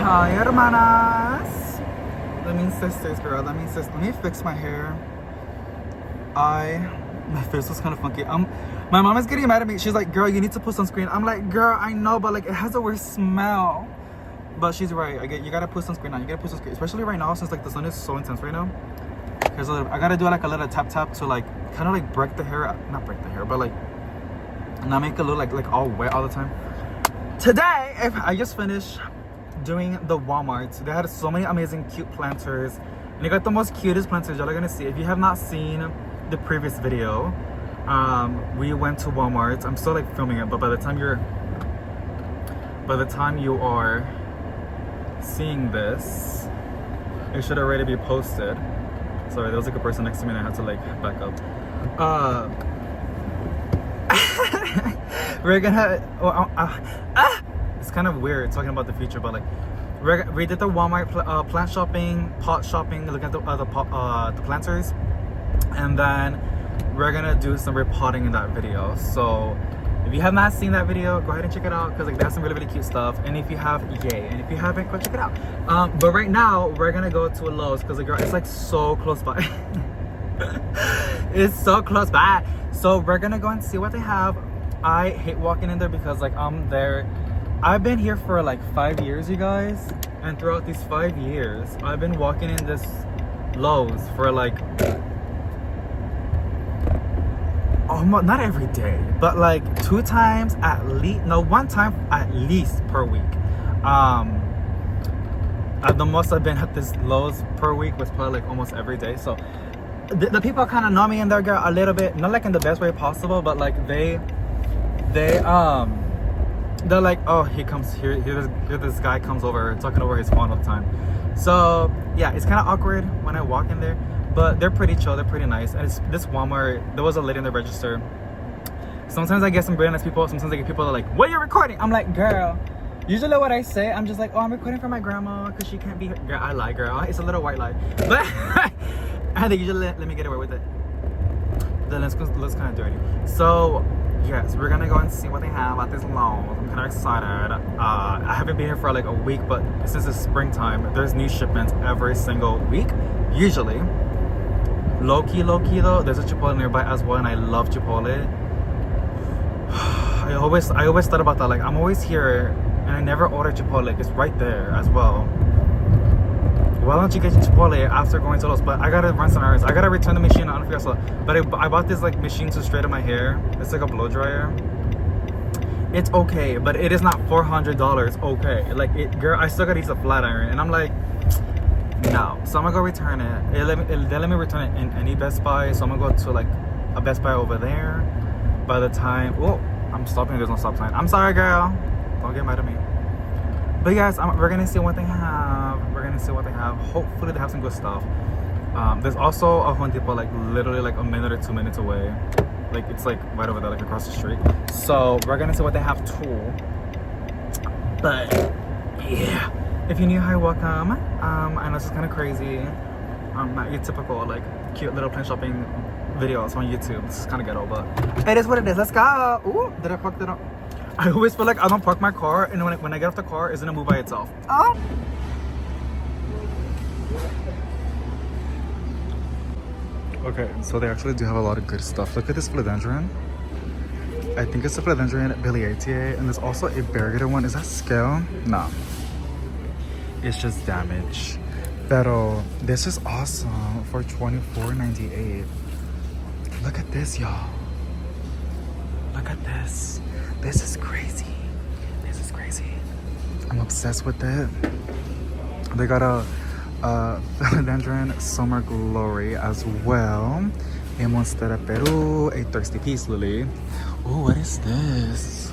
Hi, hermanas. That means sisters, girl. That means sisters. Let me fix my hair. My face was kind of funky. My mom is getting mad at me. She's like, girl, you need to put sunscreen. I'm like, girl, I know, but like, it has a weird smell. But she's right. You gotta put sunscreen on. You gotta put sunscreen, especially right now since like the sun is so intense right now. Cause I gotta do like a little tap to like kind of like break the hair, not break the hair, but like not make it look like all wet all the time. Today, I just finished doing the Walmart. They had so many amazing cute planters, and they got the most cutest planters y'all are gonna see. If you have not seen the previous video, we went to Walmart. I'm still like filming it, but by the time you are seeing this, it should already be posted. Sorry, there was like a person next to me and I had to like back up. We're gonna it's kind of weird talking about the future, but like we did the Walmart plant shopping, pot shopping, looking at the planters, and then we're gonna do some repotting in that video. So if you have not seen that video, go ahead and check it out, because like that's some really cute stuff. And if you have, yay, and if you haven't, go check it out. But right now we're gonna go to a Lowe's because like, girl, it's like so close by. It's so close by. So we're gonna go and see what they have. I hate walking in there because like I'm there. I've been here for like 5 years, you guys, and throughout these 5 years I've been walking in this Lowe's for like almost, not every day, but like 2 times at least, no, 1 time at least per week. The most I've been at this Lowe's per week was probably like almost every day. So the people kind of know me in there, girl, a little bit, not like in the best way possible, but like they're like, oh, here this guy comes over talking over his phone all the time. So yeah, it's kind of awkward when I walk in there, but they're pretty chill, they're pretty nice. And it's this Walmart, there was a lady in the register. Sometimes I get some really nice people, sometimes I get people that are like, what are you recording? I'm like, girl, usually what I say, I'm just like, oh, I'm recording for my grandma because she can't be here. Girl, I lie, girl, it's a little white lie, but and they usually let me get away with it. The lens looks kind of dirty. So yes, we're gonna go and see what they have at this Lowe's. I'm kind of excited. I haven't been here for like a week, but since it's springtime, there's new shipments every single week, usually. Low key though, there's a Chipotle nearby as well, and I love Chipotle. I always thought about that. Like, I'm always here, and I never order Chipotle. It's right there as well. Why don't you get Chipotle after going to Lowe's? But I gotta run some errands. I gotta return the machine. I don't know if you guys saw. But I bought this like machine to straighten my hair. It's like a blow dryer. It's okay, but it is not $400. Okay, like it, girl. I still gotta use a flat iron, and I'm like, no. So I'm gonna go return it. They let me return it in any Best Buy. So I'm gonna go to like a Best Buy over there. By the time, oh, I'm stopping. There's no stop sign. I'm sorry, girl. Don't get mad at me. But yes, we're gonna see what they have. Hopefully they have some good stuff. There's also a Home Depot like literally like a minute or 2 minutes away. Like it's like right over there, like across the street. So we're gonna see what they have too. But yeah, if you're new, hi, welcome. I know this is kind of crazy. Not your typical like cute little plant shopping videos on YouTube. This is kind of ghetto, but it is what it is. Let's go. Ooh, did I fuck that up? I always feel like I don't park my car, and when I get off the car, it's gonna move by itself. Oh. Okay, so they actually do have a lot of good stuff. Look at this philodendron. I think it's a philodendron biliaceae, and there's also a variegated one. Is that scale? No. It's just damage. Pero this is awesome for $24.98. Look at this, y'all. Look at this. This is crazy. This is crazy. I'm obsessed with it. They got a philodendron summer glory as well. A Monstera Peru, a thirsty peace lily. Oh, what is this?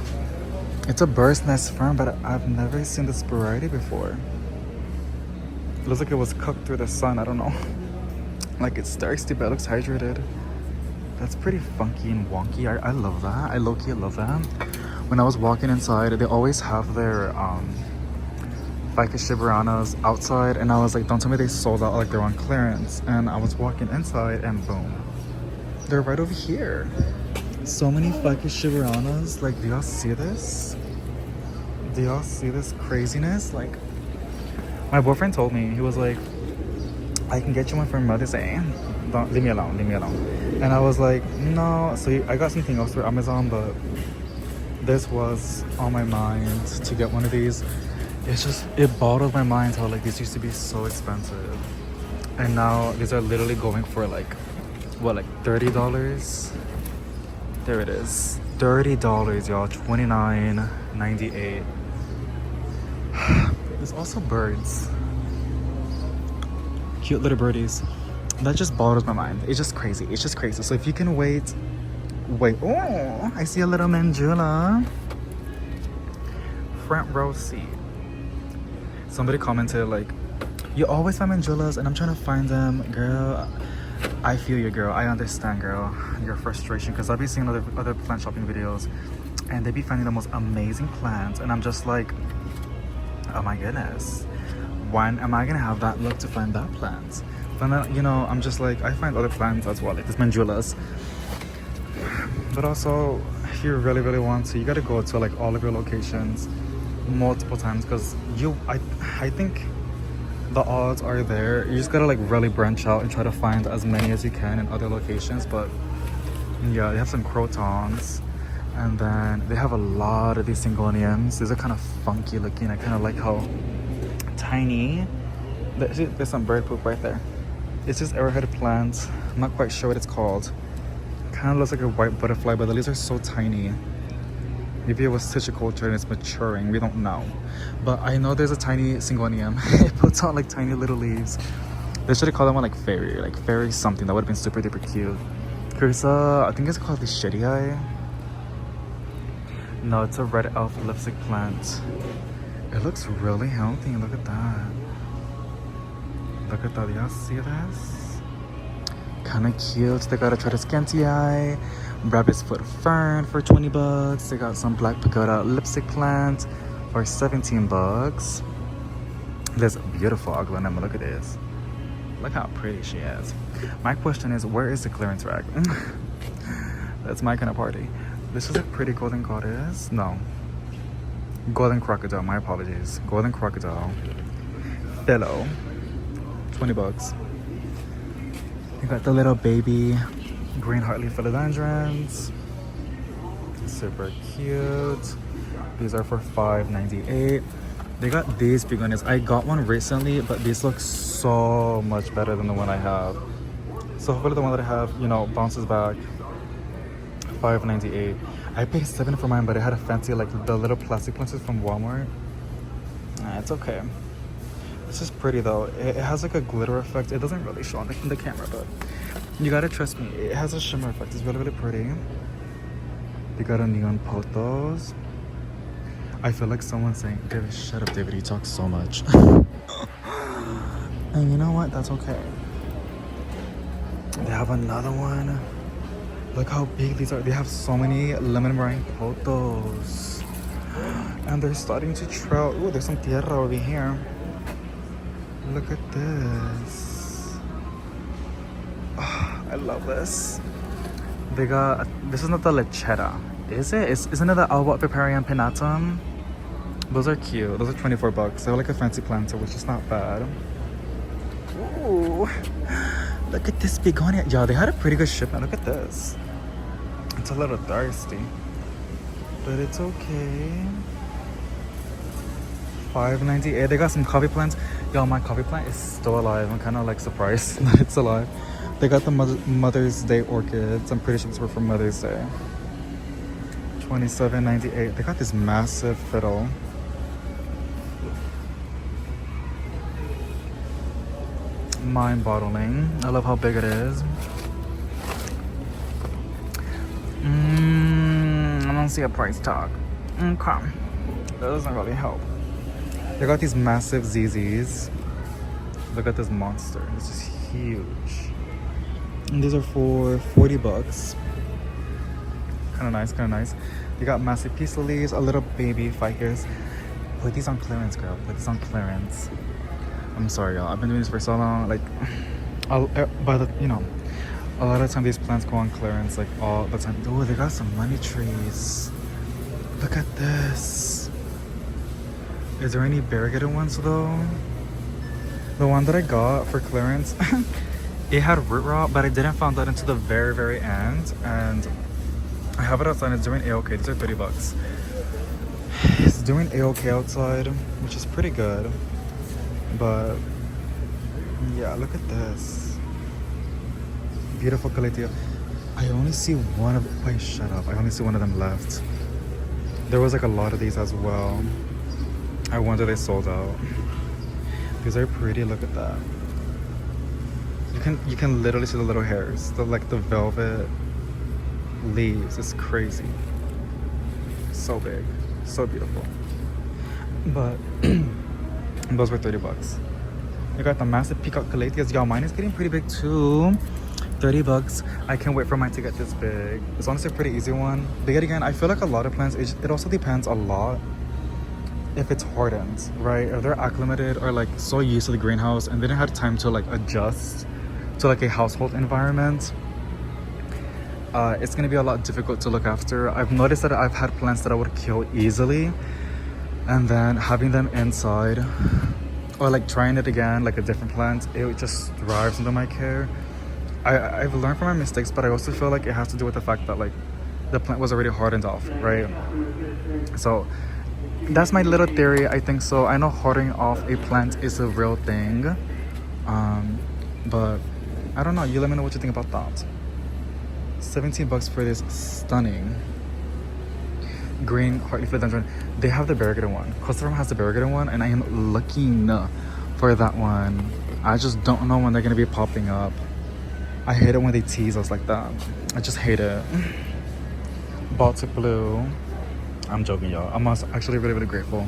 It's a bird's nest fern, but I've never seen this variety before. It looks like it was cooked through the sun. I don't know. Like it's thirsty, but it looks hydrated. That's pretty funky and wonky. I love that. I low-key love that. When I was walking inside, they always have their Ficus shiberanas outside, and I was like, don't tell me they sold out, like they're on clearance. And I was walking inside, and boom, they're right over here. So many Ficus shiberanas. Like, do y'all see this? Do y'all see this craziness? Like, My boyfriend told me, he was like, I can get you one for Mother's Day. Don't, leave me alone, leave me alone. And I was like, no. So I got something else through Amazon, but this was on my mind to get one of these. It's just, it boggles my mind how like these used to be so expensive. And now these are literally going for like, what, like $30? There it is. $30, y'all. $29.98. There's also birds. Cute little birdies. That just boggles my mind. It's just crazy. It's just crazy. So if you can wait. Oh, I see a little mandula. Front row seat. Somebody commented like, you always find mandulas and I'm trying to find them. Girl, I feel you, girl. I understand, girl, your frustration, because I've been seeing other plant shopping videos and they be finding the most amazing plants and I'm just like, oh my goodness, when am I gonna have that luck to find that plant? But then, you know, I'm just like, I find other plants as well, like these mandulas. But also, if you really, really want to, you gotta go to like all of your locations multiple times, because I think the odds are there. You just gotta like really branch out and try to find as many as you can in other locations. But yeah, they have some crotons, and then they have a lot of these syngoniums. These are kind of funky looking. I kind of like how tiny. There's some bird poop right there. It's just arrowhead plant. I'm not quite sure what it's called. Kind of looks like a white butterfly, but the leaves are so tiny. Maybe it was citriculture and it's maturing. We don't know. But I know there's a tiny syngonium. It puts out like tiny little leaves. They should have called that one like fairy something. That would have been super duper cute. There's I think it's called the shitty eye. No, it's a red elf lipstick plant. It looks really healthy. Look at that. Look at that. Y'all see this? Kind of cute. They got a Tradescanti eye. Rabbit's foot fern for $20. They got some black pagoda lipstick plant for $17. This beautiful aglaonema. Look at this. Look how pretty she is. My question is, where is the clearance rack? That's my kind of party. This is a pretty golden goddess. No. Golden crocodile. My apologies. Golden crocodile. Fellow. $20. You got the little baby green heartleaf philodendrons. Super cute. These are for $5.98. They got these begonias. I got one recently, but these look so much better than the one I have. So hopefully the one that I have, you know, bounces back. $5.98. I paid $7 for mine, but it had a fancy, like the little plastic plants from Walmart. It's okay. This is pretty though. It has like a glitter effect. It doesn't really show on the camera, but you gotta trust me. It has a shimmer effect. It's really, really pretty. They got a neon pothos. I feel like someone's saying, David, shut up, David. You talk so much. And you know what? That's okay. They have another one. Look how big these are. They have so many lemon meringue pothos. And they're starting to trail. Ooh, there's some tierra over here. Look at this. Oh, I love this. They got, this is not the lechera, is it? Isn't it the Alba Piparium pinnatum? Those are cute. Those are $24. They're like a fancy planter, which is not bad. Ooh, look at this begonia. Yeah, they had a pretty good shipment. Look at this. It's a little thirsty, but it's okay. $5.98. They got some coffee plants. Yo, my coffee plant is still alive. I'm kind of like surprised that it's alive. They got the Mother's Day orchids. I'm pretty sure these were for Mother's Day. $27.98. They got this massive fiddle. Mind-boggling. I love how big it is. I don't see a price tag. Okay. That doesn't really help. They got these massive ZZs. Look at this monster. This is huge. And these are for $40. Kind of nice, kind of nice. They got massive peace lilies, a little baby ficus. Put these on clearance, girl. Put these on clearance. I'm sorry, y'all. I've been doing this for so long. Like, you know, a lot of the time these plants go on clearance, like all the time. Oh, they got some money trees. Look at this. Is there any variegated ones though? The one that I got for clearance, it had root rot, but I didn't find that until the very, very end. And I have it outside. It's doing a-okay. These are $30. It's doing a-okay outside, which is pretty good. But yeah, look at this. Beautiful calathea. I only see one of. Wait, shut up. I only see one of them left. There was like a lot of these as well. I wonder they sold out. These are pretty. Look at that. You can literally see the little hairs. The velvet leaves. It's crazy. So big. So beautiful. But those were $30. We got the massive peacock calatheas. Y'all, mine is getting pretty big too. $30. I can't wait for mine to get this big. It's honestly a pretty easy one. But yet again, I feel like a lot of plants, it also depends a lot if it's hardened, right? If they're acclimated or like so used to the greenhouse and they didn't have time to like adjust to like a household environment, it's gonna be a lot difficult to look after. I've noticed that I've had plants that I would kill easily, and then having them inside or like trying it again, like a different plant, it just thrives under my care. I've learned from my mistakes, but I also feel like it has to do with the fact that like the plant was already hardened off, right? So that's my little theory. I think so. I know hardening off a plant is a real thing, but I don't know. You let me know what you think about that. $17 for this stunning green heartleaf philodendron. They have the variegated one. Costa Farm has the variegated one, and I am looking for that one. I just don't know when they're gonna be popping up. I hate it when they tease us like that. I just hate it. Baltic blue. I'm joking, y'all. I'm actually really, really grateful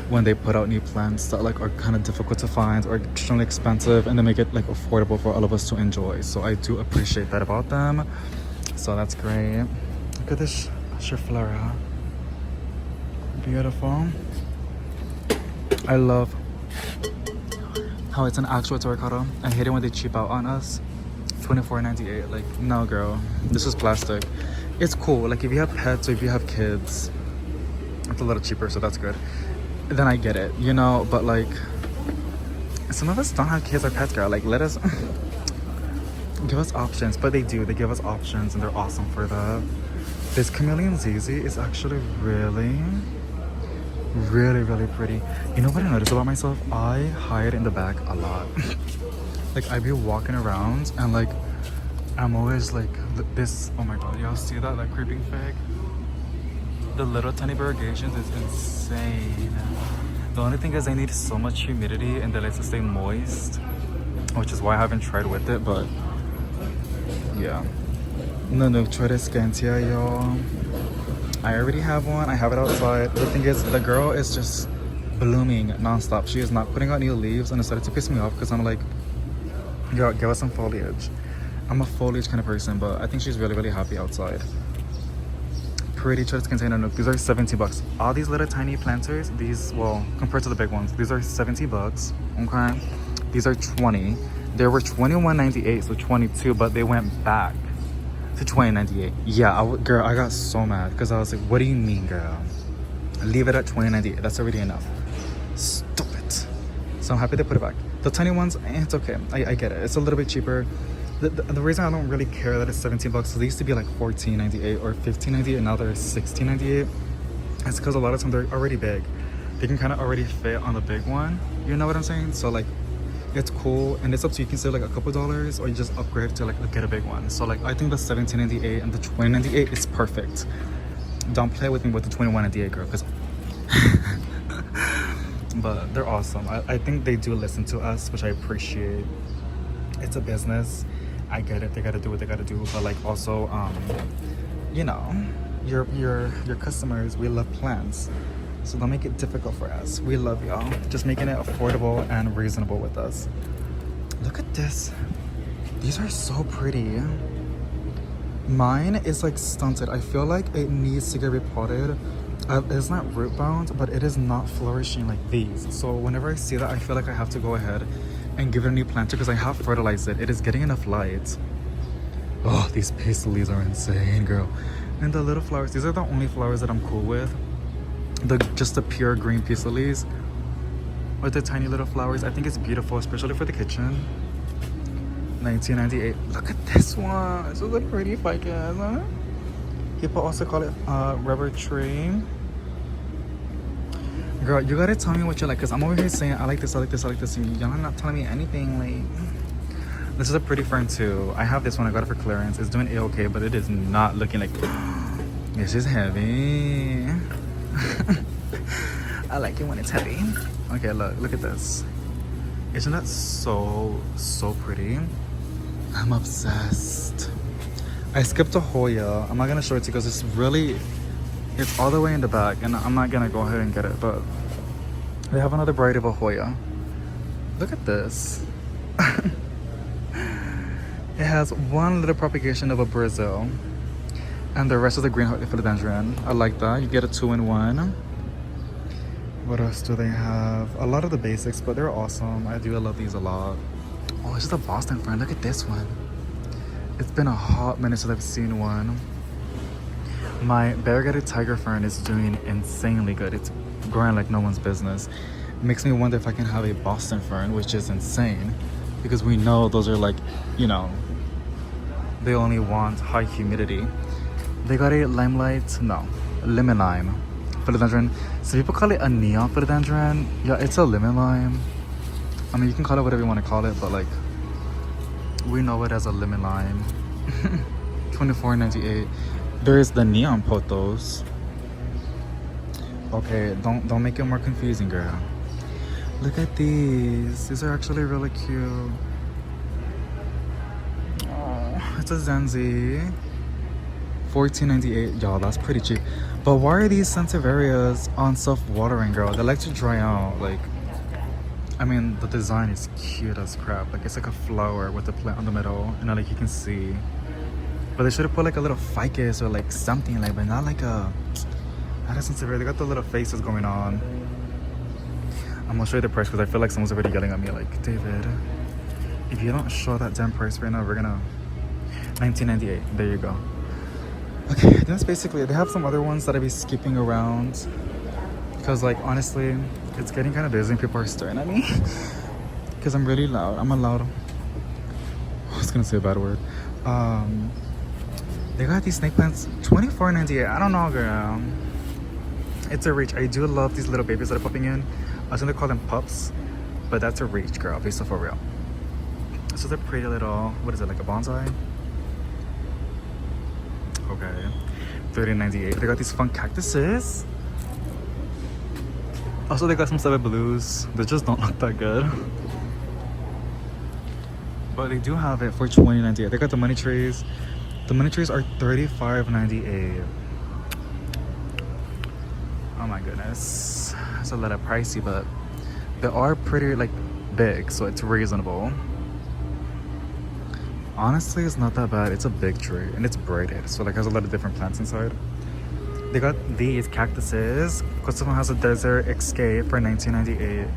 when they put out new plants that like are kind of difficult to find or extremely expensive, and they make it like affordable for all of us to enjoy. So I do appreciate that about them. So that's great. Look at this Schiflera. Beautiful. I love how it's an actual terracotta. I hate it when they cheap out on us. $24.98. Like, no, girl, this is plastic. It's cool. Like, if you have pets or if you have kids, it's a little cheaper, so that's good. Then I get it, you know. But like, some of us don't have kids or pets, girl. Like, let us give us options. But they do. They give us options, and they're awesome for that. This Chameleon ZZ is actually really pretty. You know what I noticed about myself? I hide in the back a lot. Like, I be walking around and like I'm always like this. Oh my god, y'all see that, like creeping fig? The little tiny variegations is insane. The only thing is I need so much humidity and they like to stay moist, which is why I haven't tried with it. But yeah, no Triostar, y'all. I already have one. I have it outside. The thing is, the girl is just blooming nonstop. She is not putting out new leaves, and it started to piss me off because I'm like, girl, give us some foliage. I'm a foliage kind of person, but I think she's really happy outside. Pretty choice container nook. These are $17. All these little tiny planters, these, well, compared to the big ones, these are $70. Okay, these are 20. They were $21.98, so 22, but they went back to $20.98. Yeah, girl, I got so mad because I was like, what do you mean, girl? Leave it at $20.98. That's already enough. Stop it. So I'm happy they put it back. The tiny ones, it's okay. I get it. It's a little bit cheaper. The reason I don't really care that it's $17, so they used to be like $14.98 or $15.98, and now they're $16.98. It's because a lot of times they're already big. They can kind of already fit on the big one. You know what I'm saying? So like, it's cool, and it's up to you. You can save like a couple dollars, or you just upgrade to like get a big one. So like, I think the $17.98 and the $20.98 is perfect. Don't play with me with the $21.98, girl, because but they're awesome. I think they do listen to us, which I appreciate. It's a business. I get it. They gotta do what they gotta do, but like also, you know, your customers, we love plants. So don't make it difficult for us. We love y'all. Just making it affordable and reasonable with us. Look at this. These are so pretty. Mine is like stunted. I feel like it needs to get repotted. It's not root bound, but it is not flourishing like these. So whenever I see that, I feel like I have to go ahead and give it a new planter because I have fertilized it. It is getting enough light. Oh, these pastels are insane, girl. And the little flowers, these are the only flowers that I'm cool with. Just the pure green peace lilies. with the tiny little flowers. I think it's beautiful, especially for the kitchen. 1998. Look at this one. This is a pretty ficus, huh? People also call it rubber tree. Girl, you gotta tell me what you like, because I'm over here saying I like this, I like this, I like this, and y'all are not telling me anything. Like, this is a pretty fern too. I have this one, I got it for clearance. It's doing A-okay, but it is not looking like this is heavy. I like it when it's heavy. Okay, look at this. Isn't that so pretty? I'm obsessed. I skipped a Hoya. I'm not gonna show it to you because it's all the way in the back, and I'm not gonna go ahead and get it, but they have another variety of a Hoya. Look at this. It has one little propagation of a Brazil, and the rest is a green philodendron. I like that. You get a 2-in-1. What else do they have? A lot of the basics, but they're awesome. I love these a lot. Oh, it's just a Boston fern. Look at this one. It's been a hot minute since I've seen one. My variegated tiger fern is doing insanely good. It's growing like no one's business. It makes me wonder if I can have a Boston fern, which is insane, because we know those are like, you know, they only want high humidity. They got a lemon lime philodendron. So people call it a neon philodendron. Yeah, it's a lemon lime. I mean, you can call it whatever you want to call it, but like, we know it as a lemon lime. $24.98. There is the neon pothos. Okay, don't make it more confusing, girl. Look at these. These are actually really cute. Oh, it's a Zenzi. $14.98. Y'all, that's pretty cheap. But why are these Santiverias on self-watering, girl? They like to dry out. Like, I mean, the design is cute as crap. Like, it's like a flower with a plant on the middle, and like you can see. But they should have put like a little ficus or like something, like, but not like a. Not a Santiveria. They got the little faces going on. I'm gonna show you the price because I feel like someone's already yelling at me. Like, David, if you don't show that damn price right now, we're gonna. $19.98. There you go. Okay, that's basically it. They have some other ones that I be skipping around because, like, honestly, it's getting kind of busy and people are staring at me because I'm really loud. I'm a loud. I was gonna say a bad word. They got these snake plants, $24.98. I don't know, girl. It's a reach. I do love these little babies that are popping in. I was gonna call them pups, but that's a reach, girl. Be so for real. This is a pretty little. What is it, like a bonsai? Okay, $30.98. They got these fun cactuses. Also, they got some Seven Blues. They just don't look that good. But they do have it for $20.98. They got the money trees. The money trees are $35.98. Oh my goodness. It's a little pricey, but they are pretty like big, so it's reasonable. Honestly, it's not that bad. It's a big tree and it's braided, so like has a lot of different plants inside. They got these cactuses. Kosovo has a desert escape for $19.98.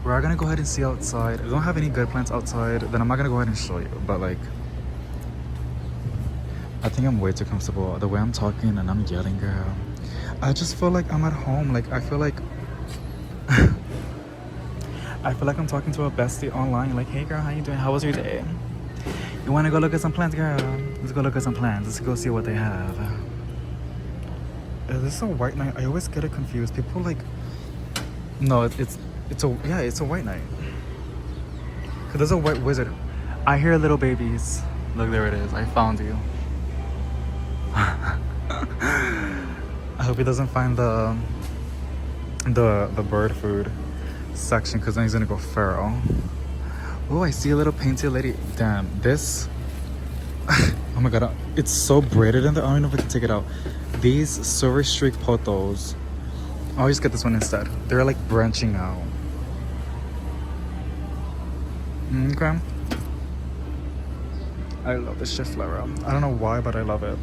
We're gonna go ahead and see outside. I don't have any good plants outside, then I'm not gonna go ahead and show you, but like, I think I'm way too comfortable the way I'm talking and I'm yelling, girl. I just feel like I'm at home. Like, I feel like I feel like I'm talking to a bestie online. Like, hey girl, how you doing? How was your day? You wanna go look at some plants, girl? Let's go look at some plants. Let's go see what they have. Is this a white knight? I always get it confused. People like, no, it's a white knight. Cause there's a white wizard. I hear little babies. Look, there it is. I found you. I hope he doesn't find the bird food section, because then he's gonna go feral. Oh, I see a little painted lady. Damn, this. Oh my god, it's so braided in there. I don't know if I can take it out. These silver streak pothos. I'll just get this one instead. They're like branching out. Okay. I love this shit flower. I don't know why, but I love it.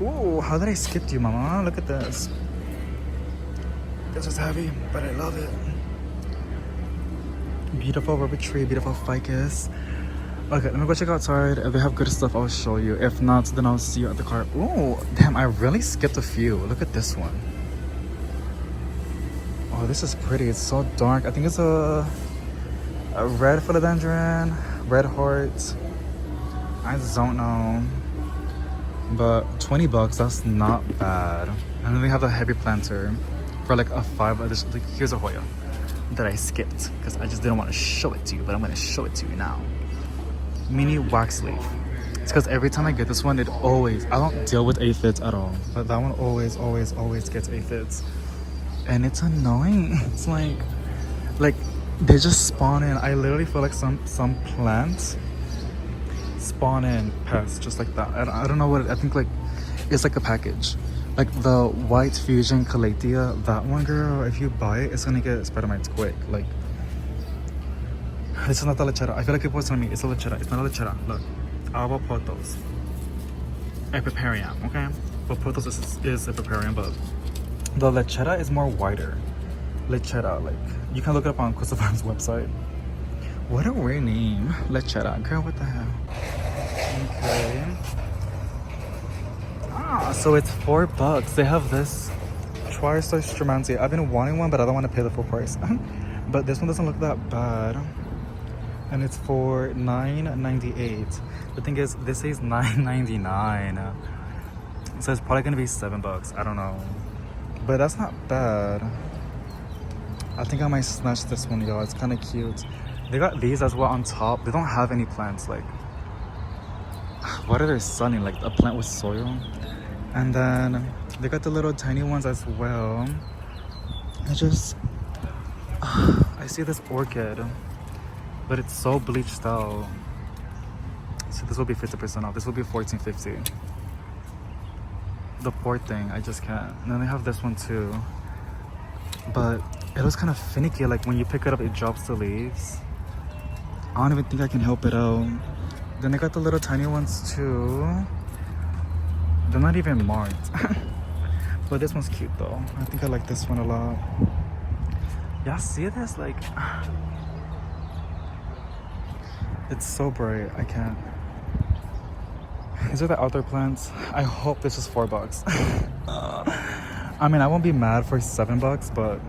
Ooh, how did I skip you, mama? Look at this. This is heavy, but I love it. Beautiful rubber tree, beautiful ficus. Okay, let me go check outside. If they have good stuff, I'll show you. If not, then I'll see you at the car. Ooh, damn, I really skipped a few. Look at this one. Oh, Oh, this is pretty. It's so dark. I think it's a red philodendron, red heart. I just don't know. But 20 bucks, that's not bad. And then they have the heavy planter for like a 5 additional. Like, here's a Hoya that I skipped because I just didn't want to show it to you, but I'm going to show it to you now. Mini wax leaf. It's because every time I get this one, it always, I don't deal with aphids at all, but that one always gets aphids. And it's annoying. It's like they just spawn in. I literally feel like some plants spawn in pests just like that. I don't know what I think, like it's like a package. Like the white fusion calathea, that one, girl, if you buy it, it's gonna get spider mites quick. Like, this is not the lechera. I feel like people are telling me it's a lechera. It's not a lechera. Look, our pothos, Epiparium, okay? But pothos is Epiparium, but the lechera is more wider. Lechera, like, you can look it up on Costa Farm's website. What a weird name, lechera. Girl, what the hell? Okay. Ah, so it's $4. They have this Triostar Stromanthe. I've been wanting one, but I don't want to pay the full price. But this one doesn't look that bad. And it's for $9.98. The thing is, this says $9.99. So it's probably gonna be $7. I don't know. But that's not bad. I think I might snatch this one, y'all. It's kind of cute. They got these as well on top. They don't have any plants. Like, what are they sunning? Like a plant with soil. And then they got the little tiny ones as well. I just, I see this orchid, but it's so bleached out. So this will be 50% off. This will be $14.50. The poor thing, I just can't. And then they have this one too, but it was kind of finicky. Like when you pick it up, it drops the leaves. I don't even think I can help it out. Then they got the little tiny ones too. They're not even marked. But this one's cute though. I think I like this one a lot. Y'all see this? Like, it's so bright. I can't. These are the outdoor plants. I hope this is $4. I mean, I won't be mad for $7, but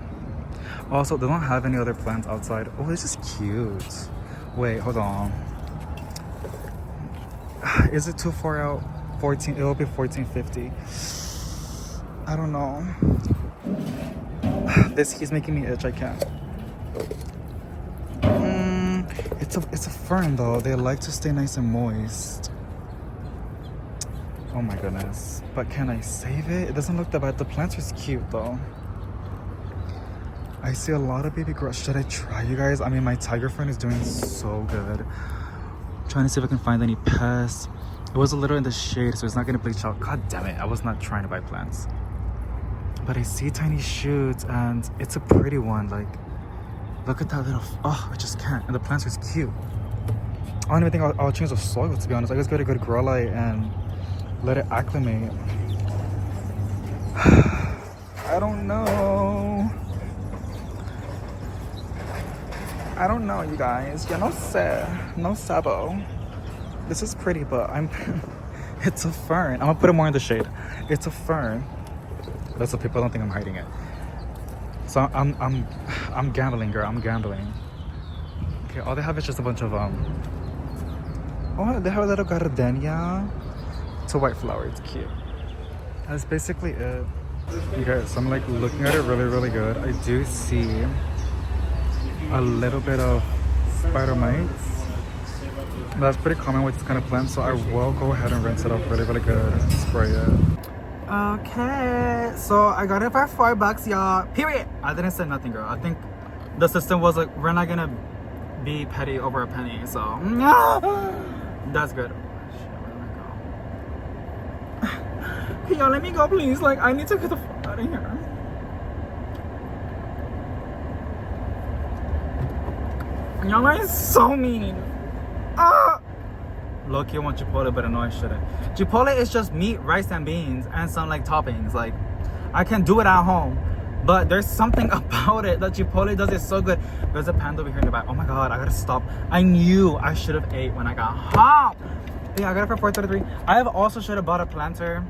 also they don't have any other plants outside. Oh, this is cute. Wait, hold on. Is it too far out? 14. It will be $14.50. I don't know. He's making me itch. I can't. It's a fern though. They like to stay nice and moist. Oh my goodness. But can I save it? It doesn't look that bad. The plants are cute though. I see a lot of baby girls. Should I try, you guys? I mean, my tiger fern is doing so good. I'm trying to see if I can find any pests. It was a little in the shade, so it's not gonna bleach out. God damn it, I was not trying to buy plants. But I see tiny shoots and it's a pretty one. Like, look at that little, oh, I just can't. And the plants are cute. I don't even think I'll change the soil, to be honest. I just get a good grow light and let it acclimate. I don't know. I don't know, you guys. Yeah, no sé. No sabo. This is pretty, but it's a fern. I'm gonna put it more in the shade. It's a fern. That's so people don't think I'm hiding it. So I'm gambling, girl. I'm gambling. Okay, all they have is just a bunch of oh, they have a little gardenia. It's a white flower. It's cute. That's basically it. You guys, so I'm like looking at it really good. I do see a little bit of spider mites. That's pretty common with this kind of plant, so I will go ahead and rinse it off really good and spray it. Okay, so I got it for $4, y'all. Period. I didn't say nothing, girl. I think the system was like, we're not gonna be petty over a penny, so that's good. Can y'all let me go, please? Like, I need to get the fuck out of here. Y'all are so mean. Low-key, I want Chipotle, but I know I shouldn't. Chipotle is just meat, rice, and beans, and some like toppings. Like, I can do it at home, but there's something about it that Chipotle does. It so good. There's a panda over here in the back. Oh my god, I gotta stop. I knew I should have ate when I got home. Yeah, I got it for $4.33. I have also should have bought a planter,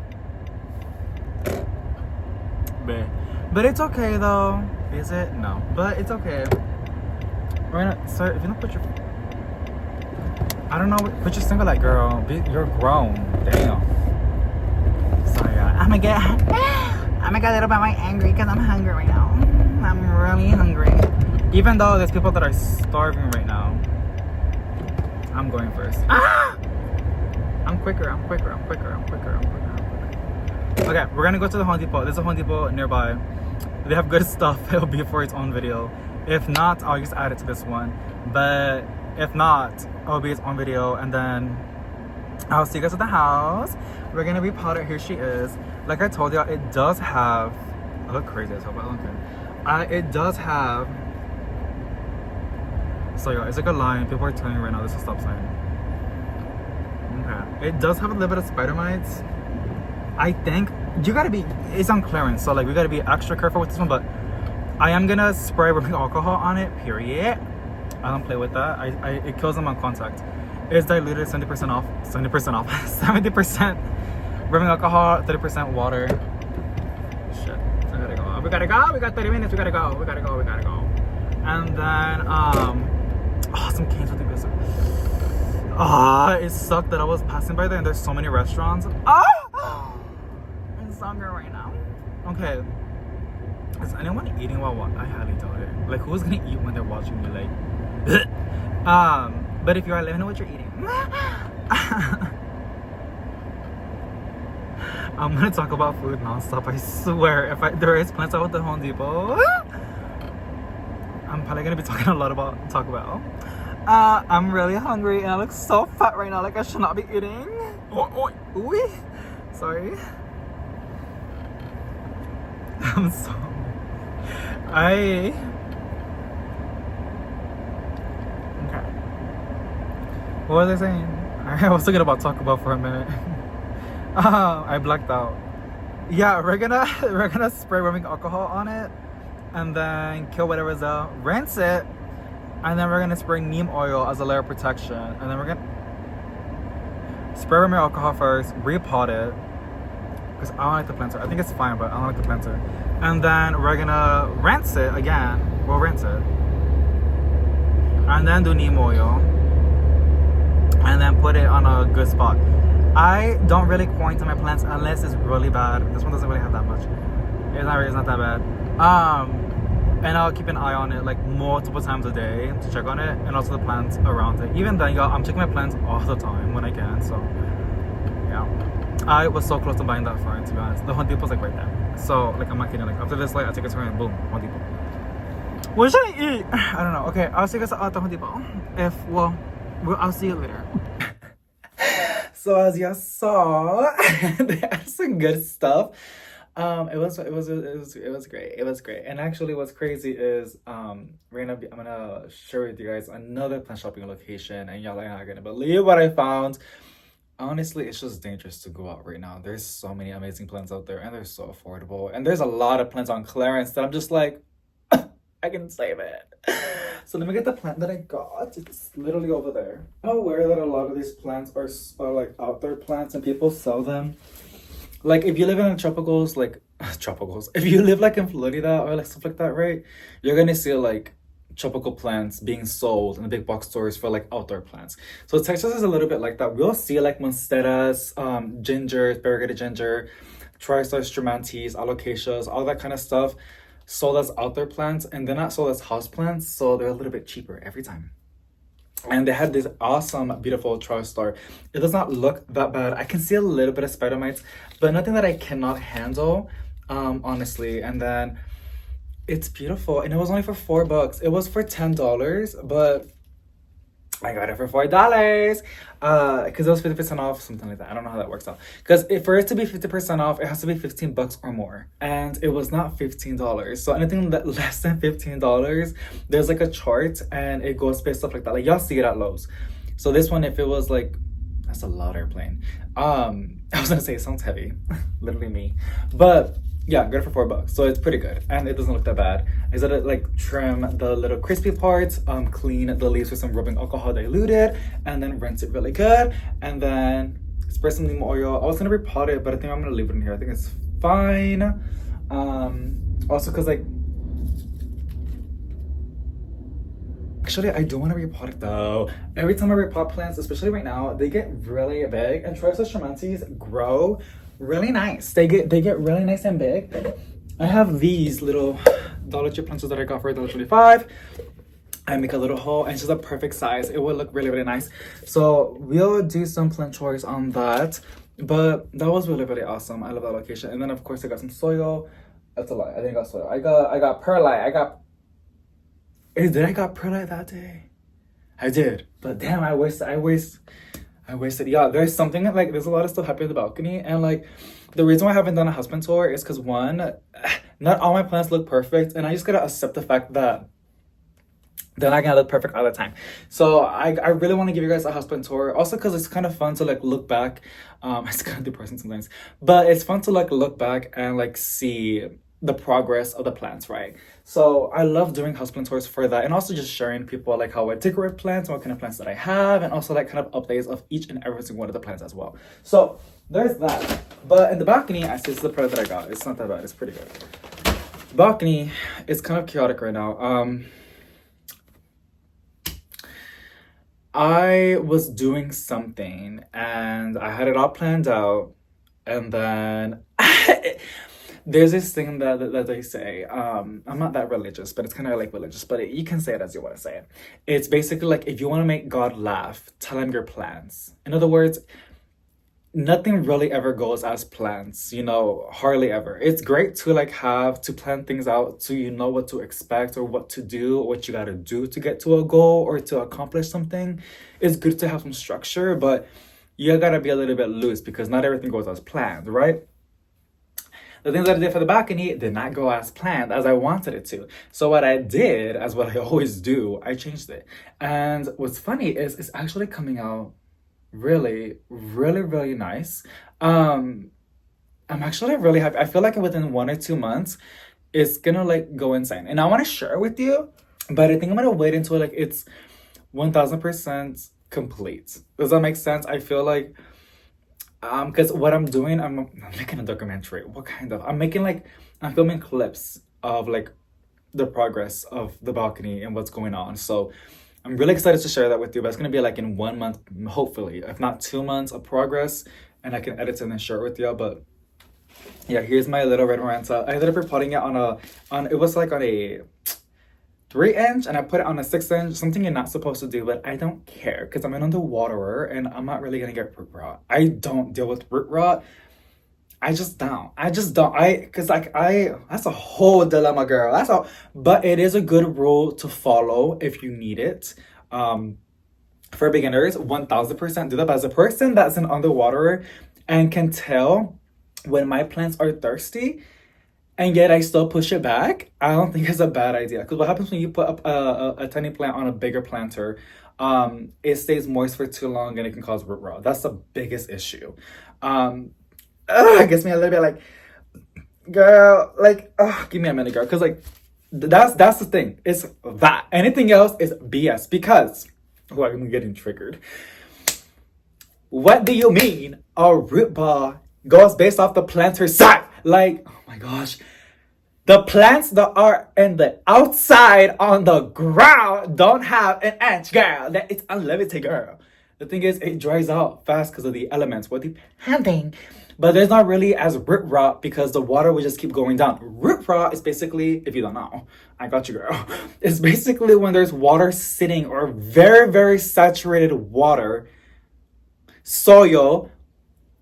but it's okay though. Is it? No. But it's okay. Right now, so if you don't put your... I don't know, put your single light, girl. You're grown. Damn. Sorry, I'm gonna get a little bit angry because I'm hungry right now. I'm really hungry. Even though there's people that are starving right now. I'm going first. Ah! I'm quicker. Okay, we're gonna go to the Home Depot. There's a Home Depot nearby. They have good stuff. It'll be for its own video. If not, I'll just add it to this one. But if not, it'll be its own video. And then I'll see you guys at the house. We're gonna repot it. Here she is. Like I told y'all, it does have... I look crazy as hell, but I don't care. It does have... So y'all, it's like a line. People are turning right now. This is a stop sign. Okay. It does have a little bit of spider mites. I think you gotta be... It's on clearance, so like we gotta be extra careful with this one. But I am gonna spray rubbing alcohol on it. Period. I don't play with that. It kills them on contact. It's diluted 70% off. 70% off. 70% rubbing alcohol, 30% water. Shit. I gotta go. We gotta go. We got 30 minutes. We gotta go. And then oh, some canes with the good stuff. It sucked that I was passing by there and there's so many restaurants. I'm so hungry right now. Okay. Is anyone eating while watching? I highly doubt it. Like, who's gonna eat when they're watching me? Like, but if you are, let me know what you're eating. I'm gonna talk about food nonstop. I swear. If there is plants out at the Home Depot, I'm probably gonna be talking a lot about Taco Bell. I'm really hungry and I look so fat right now. Like I should not be eating. Ooh. Sorry. I'm so... Okay. What was I saying? I was thinking about Taco Bell for a minute. I blacked out. Yeah, we're gonna spray rubbing alcohol on it, and then kill whatever's out. Rinse it, and then we're gonna spray neem oil as a layer of protection, and then we're gonna spray rubbing alcohol first, repot it, because I don't like the planter. I think it's fine, but I don't like the planter. And then we're gonna rinse it again. We'll rinse it, and then do neem oil, and then put it on a good spot. I don't really quarantine my plants unless it's really bad. This one doesn't really have that much. It's not that bad. And I'll keep an eye on it like multiple times a day to check on it, and also the plants around it. Even then, y'all, I'm checking my plants all the time when I can. So yeah, I was so close to buying that fern, to be honest. The Home Depot's like right there. So like I'm not kidding. Like after this light, I take a turn and boom, Home Depot. What should I eat? I don't know. Okay, I'll see you guys at the Home Depot. I'll see you later. So as y'all saw, they had some good stuff. It was great. It was great. And actually, what's crazy is I'm gonna share with you guys another plant shopping location, and y'all are not gonna believe what I found. Honestly, it's just dangerous to go out right now. There's so many amazing plants out there, and they're so affordable. And there's a lot of plants on clearance that I'm just like, I can save it. So let me get the plant that I got. It's literally over there. I'm aware that a lot of these plants are like outdoor plants and people sell them. Like if you live in the tropicals, like tropicals. If you live like in Florida or like stuff like that, right? You're gonna see like tropical plants being sold in the big box stores for like outdoor plants. So Texas is a little bit like that. We'll see like monsteras, ginger, variegated ginger, Triostar, Stromanthes, alocasias, all that kind of stuff. Sold as outdoor plants, and they're not sold as house plants, so they're a little bit cheaper every time. And they had this awesome, beautiful Triostar. It does not look that bad. I can see a little bit of spider mites, but nothing that I cannot handle, honestly. And then it's beautiful, and it was only for $4. It was for $10, but I got it for $4 because it was 50% off, something like that. I don't know how that works out, because for it to be 50% off, it has to be $15 or more, and it was not $15. So anything that less than $15, there's like a chart and it goes based off like that. Like y'all see it at Lowe's. So this one, if it was like, that's a loud airplane. I was gonna say it sounds heavy, literally me, but yeah, got it for $4, so it's pretty good, and it doesn't look that bad. I said it like trim the little crispy parts, clean the leaves with some rubbing alcohol diluted, and then rinse it really good, and then spray some neem oil. I was gonna repot it, but I think I'm gonna leave it in here. I think it's fine. Also, cause like Actually, I do want to repot it though. Every time I repot plants, especially right now, they get really big, and Triostar Stromanthes grow really nice. They get really nice and big. I have these little Dollar Tree plants that I got for $1.25. I make a little hole, and it's just a perfect size. It will look really, really nice. So we'll do some plant chores on that. But that was really, really awesome. I love that location. And then of course I got some soil. That's a lie. I didn't got soil. I got perlite. Did I got perlite that day? I did. But damn, I wasted. Yeah, there's something like there's a lot of stuff happening in the balcony, and like the reason why I haven't done a husband tour is because one, not all my plants look perfect, and I just gotta accept the fact that they're not gonna look perfect all the time. So I really want to give you guys a husband tour, also because it's kind of fun to like look back. It's kind of depressing sometimes, but it's fun to like look back and like see the progress of the plants, right? So I love doing houseplant tours for that, and also just sharing people like how I decorate plants and what kind of plants that I have, and also like kind of updates of each and every single one of the plants as well. So there's that. But in the balcony, I see this is the product that I got. It's not that bad. It's pretty good. Balcony is kind of chaotic right now. I was doing something and I had it all planned out, and then there's this thing that they say. I'm not that religious, but it's kind of like religious, but you can say it as you want to say it. It's basically like if you want to make God laugh, tell him your plans. In other words, nothing really ever goes as plans, hardly ever. It's great to like have to plan things out so you know what to expect or what to do, or what you got to do to get to a goal or to accomplish something. It's good to have some structure, but you got to be a little bit loose because not everything goes as planned, right? The things that I did for the balcony did not go as planned as I wanted it to. So what I did, as what I always do, I changed it. And what's funny is it's actually coming out really, really, really nice. I'm actually really happy. I feel like within 1 or 2 months, it's gonna like go insane. And I want to share it with you, but I think I'm gonna wait until like it's 1000% complete. Does that make sense? I feel like because what I'm doing, I'm making a documentary. What kind of? I'm filming clips of like the progress of the balcony and what's going on. So I'm really excited to share that with you, but it's going to be like in 1 month, hopefully, if not 2 months of progress, and I can edit it and then share it with you. But yeah, here's my little red maranta. I ended up repotting it it was like on a 3-inch, and I put it on a 6-inch, something you're not supposed to do, but I don't care because I'm an underwaterer and I'm not really going to get root rot. I don't deal with root rot. I just don't. Because that's a whole dilemma, girl. But it is a good rule to follow if you need it. For beginners, 1000% do that. But as a person that's an underwater and can tell when my plants are thirsty, and yet I still push it back, I don't think it's a bad idea. Because what happens when you put up a tiny plant on a bigger planter, it stays moist for too long and it can cause root rot. That's the biggest issue. It gets me a little bit like, girl, like, give me a minute, girl. Because, like, that's the thing. It's that. Anything else is BS. Because, I'm getting triggered. What do you mean a root ball goes based off the planter side? Like, oh my gosh. The plants that are in the outside on the ground don't have an inch, girl. That it's unlimited, girl. The thing is, it dries out fast because of the elements. What depending. But there's not really as root rot because the water will just keep going down. Root rot is basically, if you don't know, I got you, girl. It's basically when there's water sitting or very, very saturated water, soil,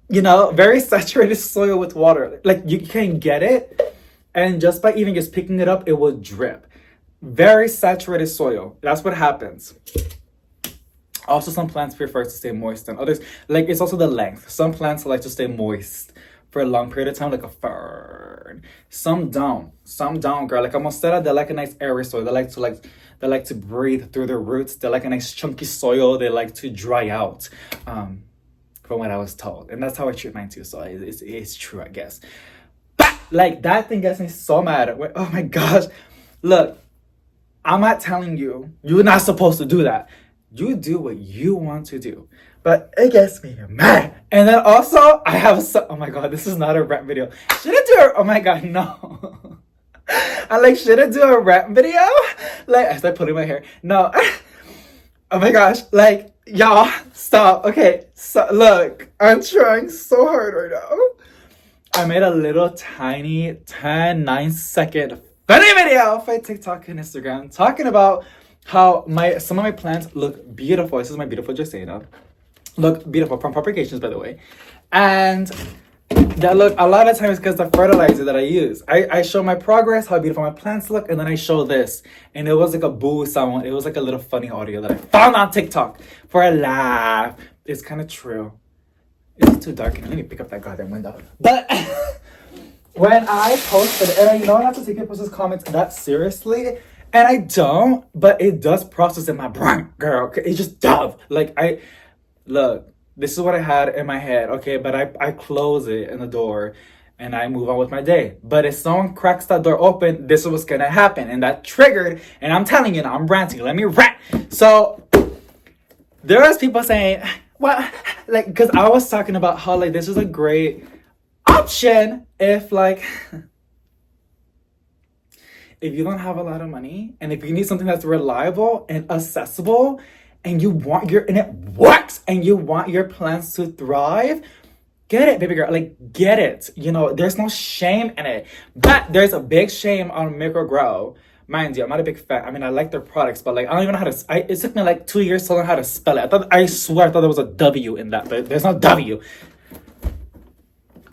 very saturated soil with water. Like you can get it, and just by even just picking it up, it will drip. Very saturated soil. That's what happens. Also, some plants prefer to stay moist than others. Like, it's also the length. Some plants like to stay moist for a long period of time, like a fern. Some don't. Some don't, girl. Like a monstera, they like a nice airy soil. They like to breathe through their roots. They like a nice chunky soil. They like to dry out, from what I was told. And that's how I treat mine too. So it's true, I guess. But like that thing gets me so mad. Oh my gosh. Look, I'm not telling you. You're not supposed to do that. You do what you want to do. But it gets me mad. And then also, I have oh my god, this is not a rap video. Should I do it? Oh my god, no. I like, should I do a rap video? Like, I start pulling my hair. No. Oh my gosh. Like, y'all, stop. Okay. So, look, I'm trying so hard right now. I made a little tiny 9-second funny video for TikTok and Instagram talking about how some of my plants look beautiful. This is my beautiful Jacena. Look beautiful from propagations, by the way. And that look a lot of times because the fertilizer that I use. I show my progress, how beautiful my plants look, and then I show this. And it was like a boo sound. It was like a little funny audio that I found on TikTok for a laugh. It's kind of true. It's too dark. Let me pick up that goddamn window. But when I posted, and you know I have to take people's comments that seriously, and I don't, but it does process in my brain, girl. It just does. Like, look, this is what I had in my head, okay? But I close it in the door and I move on with my day. But if someone cracks that door open, this is what's gonna happen. And that triggered, and I'm telling you now, I'm ranting. Let me rant. So there was people saying, well, like, because I was talking about how, like, this is a great option if, like, if you don't have a lot of money and if you need something that's reliable and accessible and you want and it works and you want your plants to thrive, get it, baby girl. Like, get it. You know, there's no shame in it. But there's a big shame on microgrow. Mind you, I'm not a big fan. I mean, I like their products, but like, I don't even know how to. It took me like 2 years to learn how to spell it. I swear I thought there was a W in that, but there's no W.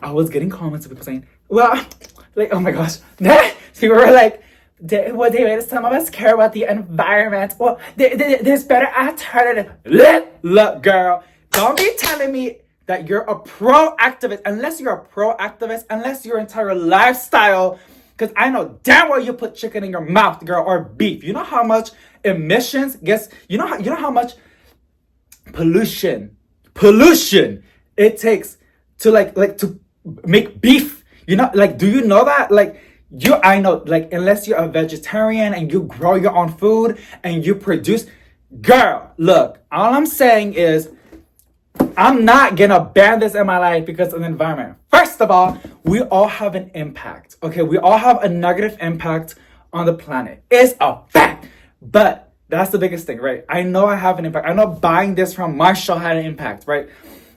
I was getting comments of people saying, well, like, oh my gosh. People were like, well, David, some of us care about the environment. Well, there's better alternative. Look, girl, don't be telling me that you're a pro-activist unless you're a pro-activist, unless your entire lifestyle. Because I know damn well you put chicken in your mouth, girl, or beef. You know how much emissions you know how much pollution it takes to like to make beef. You know, like, do you know that? Like, I know, like, unless you're a vegetarian and you grow your own food and you produce, girl, look, all I'm saying is I'm not gonna ban this in my life because of the environment. First of all, we all have an impact, okay? We all have a negative impact on the planet. It's a fact. But that's the biggest thing, right? I know I have an impact. I know buying this from Marshall had an impact, right?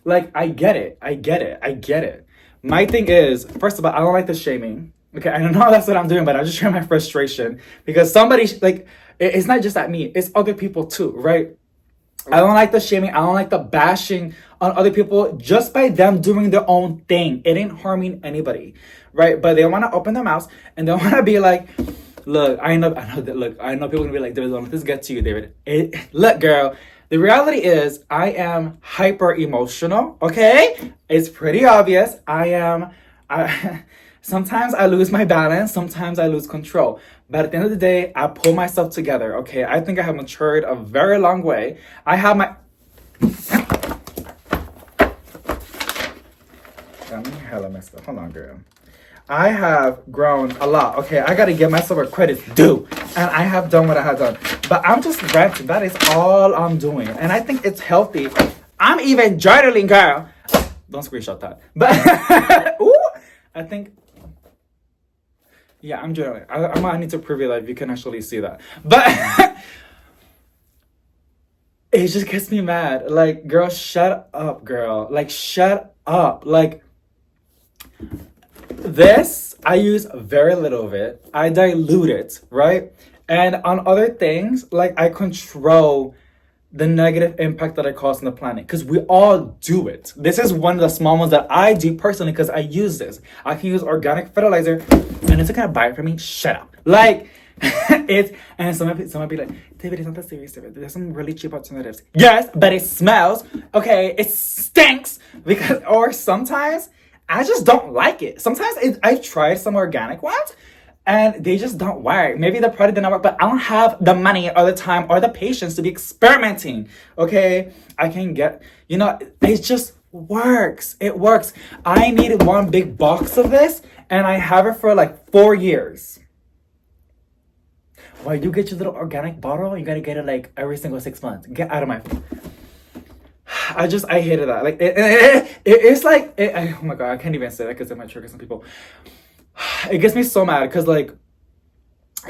Like, I get it. My thing is, first of all, I don't like the shaming. Okay, I don't know that's what I'm doing, but I'm just sharing my frustration because somebody, like, it's not just at me, it's other people too, right? I don't like the shaming. I don't like the bashing on other people just by them doing their own thing. It ain't harming anybody, right? But they want to open their mouths and they want to be like, look, I know people are going to be like, David, don't let this get to you, David. Look, girl, the reality is I am hyper emotional, okay? It's pretty obvious. Sometimes I lose my balance. Sometimes I lose control. But at the end of the day, I pull myself together, okay? I think I have matured a very long way. I have my... I'm hella messed up. Hold on, girl. I have grown a lot, okay? I gotta give myself a credit due. And I have done what I have done. But I'm just ranting. That is all I'm doing. And I think it's healthy. I'm even journaling, girl. Don't screenshot that. But, ooh, I think... Yeah, I'm journaling. I need to prove it that you can actually see that. But it just gets me mad. Like, girl, shut up, girl. Like, shut up. Like, this, I use very little of it. I dilute it, right? And on other things, like, I control the negative impact that I cause on the planet. Because we all do it. This is one of the small ones that I do personally because I use this. I can use organic fertilizer. And it's gonna buy it for me. Shut up. Like, and someone be like, David, it's not that serious, David. There's some really cheap alternatives. Yes, but it smells. Okay, it stinks. Or sometimes I just don't like it. Sometimes I've tried some organic ones and they just don't work. Maybe the product didn't work, but I don't have the money or the time or the patience to be experimenting. Okay, I can get, it just works. It works. I needed one big box of this and I have it for like 4 years. Well, you get your little organic bottle, you gotta get it like every single 6 months. Get out of my... I hated that. Like, it's like, oh my God, I can't even say that because it might trigger some people. It gets me so mad because, like,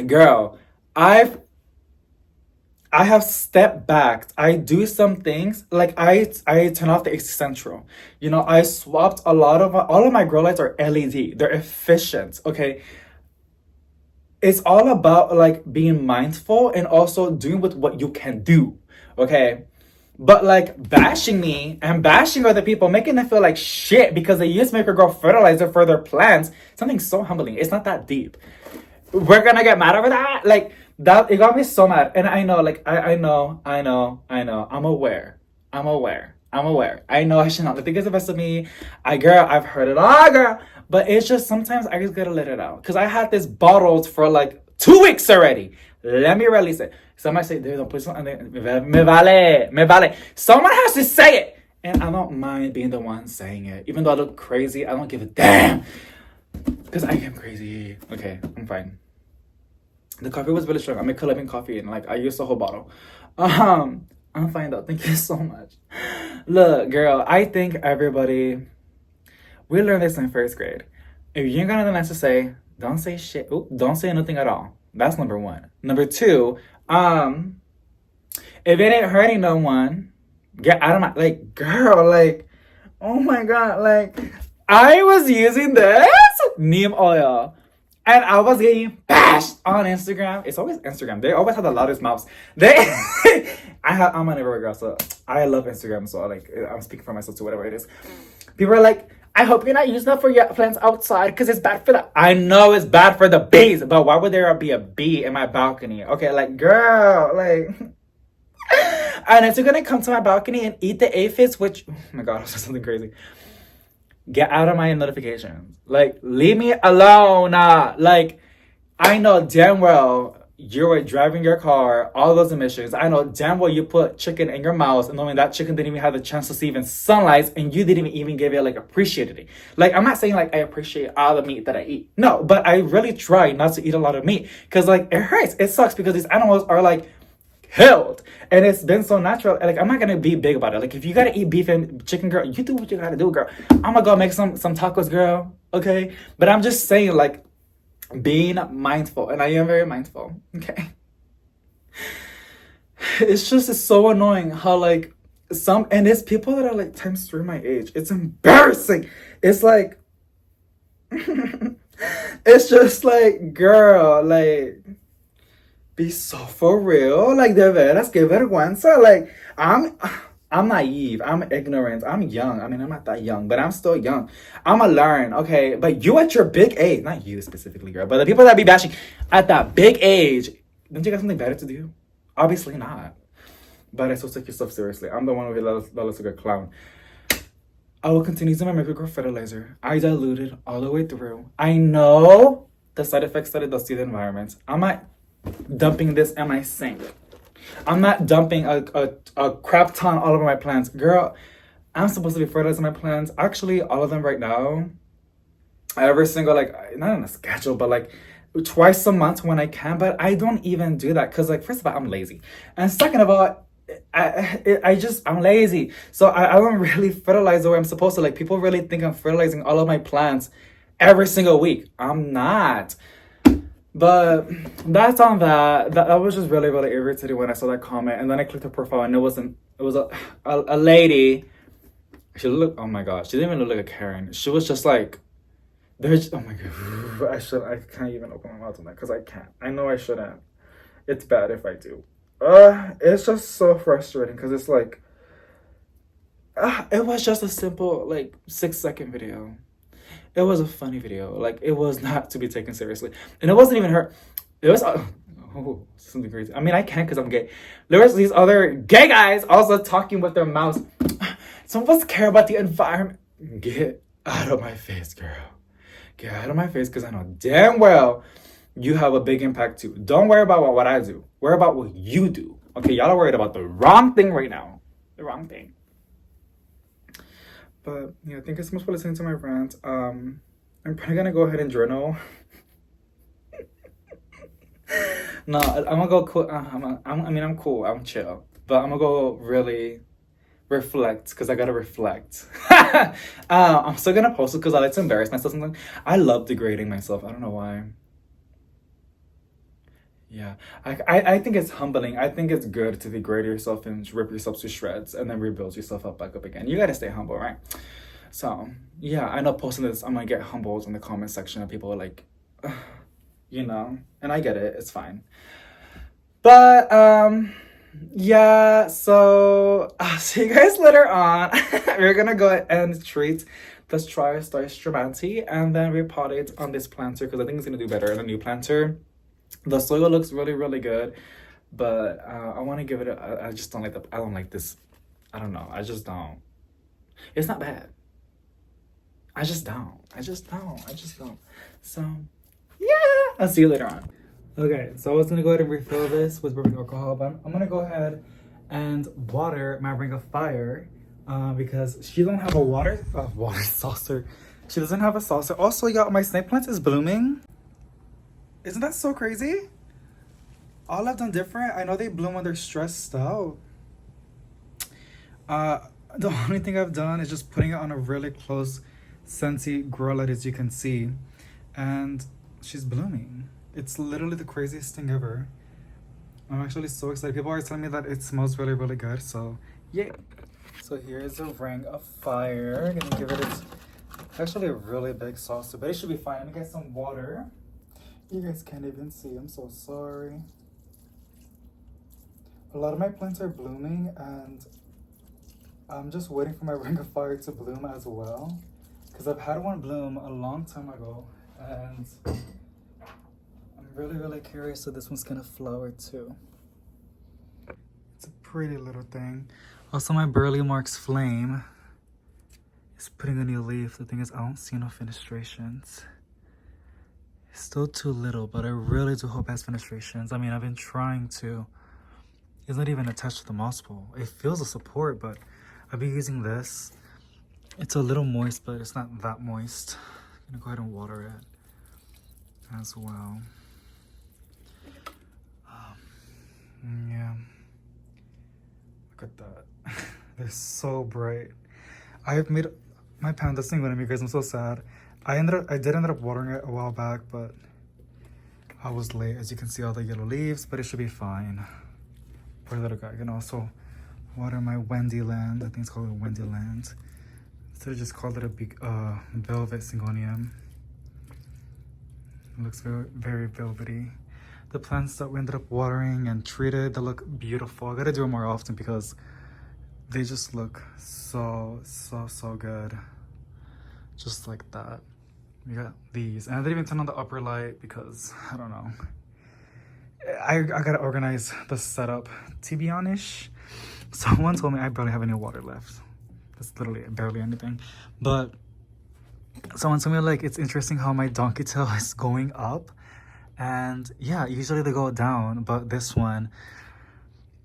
girl, I have stepped back. I do some things like I turn off the central. You know, I swapped a lot of all of my grow lights are LED. They're efficient. Okay, it's all about like being mindful and also doing with what you can do. Okay, but like bashing me and bashing other people, making them feel like shit because they used to make her grow fertilizer for their plants. Something so humbling. It's not that deep. We're gonna get mad over that? Like, that, it got me so mad. And I know, like, I know. I'm aware. I know I should not let it get the best of me. Girl, I've heard it all, girl. But it's just sometimes I just gotta let it out. Because I had this bottled for like 2 weeks already. Let me release it. Somebody say, dude, don't put something. Me vale. Someone has to say it. And I don't mind being the one saying it. Even though I look crazy, I don't give a damn. Because I am crazy. Okay, I'm fine. The coffee was really strong. I'm a Colombian coffee and like I used the whole bottle. I'm fine though. Thank you so much. Look, girl, I think everybody we learned this in first grade. If you ain't got nothing nice to say, don't say shit. Ooh, don't say nothing at all. That's number one. Number two, if it ain't hurting no one, get out of my like girl, like, oh my god, like I was using this neem oil. And I was getting bashed on Instagram. It's always Instagram. They always have the loudest mouths. I'm an everywhere girl, so I love Instagram. So like, I'm speaking for myself too, whatever it is. People are like, I hope you're not using that for your plants outside because it's bad for the. I know it's bad for the bees, but why would there be a bee in my balcony? Okay, like girl, like. And if you're gonna come to my balcony and eat the aphids, which, oh my god, I said something crazy. Get out of my notifications. Like, leave me alone. Like, I know damn well you were driving your car, all those emissions. I know damn well you put chicken in your mouth and knowing that chicken didn't even have the chance to see even sunlight and you didn't even give it, like, appreciated it. Like, I'm not saying, like, I appreciate all the meat that I eat. No, but I really try not to eat a lot of meat because, like, it hurts. It sucks because these animals are, like, killed and it's been so natural. Like, I'm not gonna be big about it. Like, if you gotta eat beef and chicken, girl, you do what you gotta do, girl. I'm gonna go make some tacos, girl. Okay, but I'm just saying, like, being mindful, and I am very mindful. Okay, it's so annoying how like and it's people that are like times 3 my age. It's embarrassing. It's like it's just like, girl, like, be so for real. Like, de veras, que vergüenza. Like, I'm naive. I'm ignorant. I'm young. I mean, I'm not that young, but I'm still young. I'ma learn, okay? But you at your big age, not you specifically, girl, but the people that be bashing at that big age, don't you got something better to do? Obviously not. But I still take yourself seriously. I'm the one with that looks like a clown. I will continue to my microgrowth fertilizer. I diluted all the way through. I know the side effects that it does to the environment. I'm not dumping this in my sink. I'm not dumping a crap ton all over my plants. Girl, I'm supposed to be fertilizing my plants. Actually, all of them right now. Every single, like, not on a schedule, but like twice a month when I can. But I don't even do that because, like, first of all, I'm lazy. And second of all, I'm lazy. So I don't really fertilize the way I'm supposed to. Like, people really think I'm fertilizing all of my plants every single week. I'm not. But that's on that. That was just really, really irritating when I saw that comment. And then I clicked her profile and it was a lady. She looked, oh my god, she didn't even look like a Karen. She was just like, oh my god, I can't even open my mouth on that because I can't. I know I shouldn't. It's bad if I do. It's just so frustrating because it's like, it was just a simple, like, 6-second video. It was a funny video. Like, it was not to be taken seriously. And it wasn't even her. It was something crazy. I mean, I can't because I'm gay. There was these other gay guys also talking with their mouths. Some of us care about the environment. Get out of my face, girl. Get out of my face because I know damn well you have a big impact too. Don't worry about what I do. Worry about what you do. Okay, y'all are worried about the wrong thing right now. The wrong thing. But yeah, thank you so much for listening to my rant. I'm probably gonna go ahead and journal. No, I'm gonna go cool. I'm cool. I'm chill. But I'm gonna go really reflect because I gotta reflect. I'm still gonna post it because I like to embarrass myself sometimes. I love degrading myself. I don't know why. Yeah, I think it's humbling. I think it's good to degrade yourself and rip yourself to shreds and then rebuild yourself up back up again. You gotta stay humble, right? So yeah, I know posting this, I'm gonna get humbled in the comment section of people like, "Ugh," you know, and I get it. It's fine. But yeah. So I'll see you guys later on. We're gonna go and treat this Triostar Stromanthe and then repot it on this planter because I think it's gonna do better in the new planter. The soil looks really, really good, but I want to give it I just don't like I don't like this. I don't know. I just don't. It's not bad. I just don't. I just don't. I just don't. So, yeah. I'll see you later on. Okay, so I was going to go ahead and refill this with rubbing alcohol, but I'm going to go ahead and water my ring of fire because she don't have a water saucer. She doesn't have a saucer. Also, y'all, my snake plant is blooming. Isn't that so crazy? All I've done different. I know they bloom when they're stressed out. The only thing I've done is just putting it on a really close scenty grow light, as you can see. And she's blooming. It's literally the craziest thing ever. I'm actually so excited. People are telling me that it smells really, really good. So, yeah. So here's a ring of fire. I'm gonna give it actually a really big saucer, but it should be fine. Let me get some water. You guys can't even see. I'm so sorry. A lot of my plants are blooming and I'm just waiting for my ring of fire to bloom as well. Because I've had one bloom a long time ago and I'm really, really curious if this one's gonna flower too. It's a pretty little thing. Also, my Burley Marks Flame is putting a new leaf. The thing is, I don't see no fenestrations. It's still too little, but I really do hope it has fenestrations. I mean, I've been trying to. It's not even attached to the moss pole. It feels a support, but I've been using this. It's a little moist, but it's not that moist. I'm gonna go ahead and water it as well. Yeah. Look at that. They're so bright. I have made my panda sing with me, guys. I'm so sad. I did end up watering it a while back, but I was late. As you can see, all the yellow leaves, but it should be fine. Poor little guy. I can also water my Wendyland. I think it's called a Wendyland. Instead of just called it a big velvet syngonium. It looks very, very velvety. The plants that we ended up watering and treated, they look beautiful. I gotta do it more often because they just look so good. Just like that. We got these. And I didn't even turn on the upper light because, I don't know. I gotta organize the setup, to be honest. Someone told me I barely have any water left. That's literally barely anything. But someone told me, like, it's interesting how my donkey tail is going up. And yeah, usually they go down. But this one,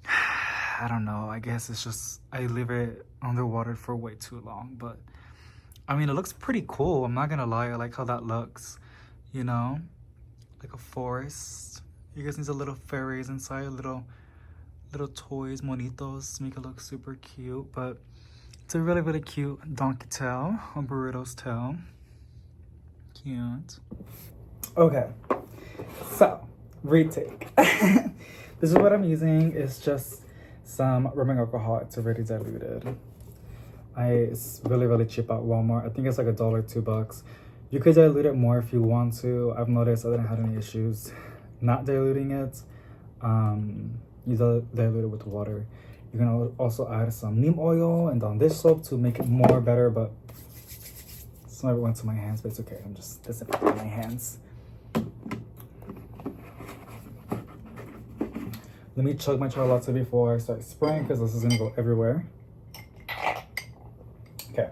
I don't know. I guess it's just, I leave it underwater for way too long. But I mean, it looks pretty cool. I'm not gonna lie. I like how that looks, you know, like a forest. You guys need the little fairies inside, little toys, monitos, make it look super cute. But it's a really, really cute donkey tail, a burrito's tail. Cute. Okay, so retake. This is what I'm using. It's just some rubbing alcohol. It's already diluted. It's really, really cheap at Walmart. I think it's like $1, $2. You could dilute it more if you want to. I've noticed I didn't have any issues not diluting it. You dilute it with water. You can also add some neem oil and on this soap to make it more better, but some of it went to my hands, but it's okay. I'm just disinfecting my hands. Let me chug my chai latte before I start spraying because this is gonna go everywhere. Okay,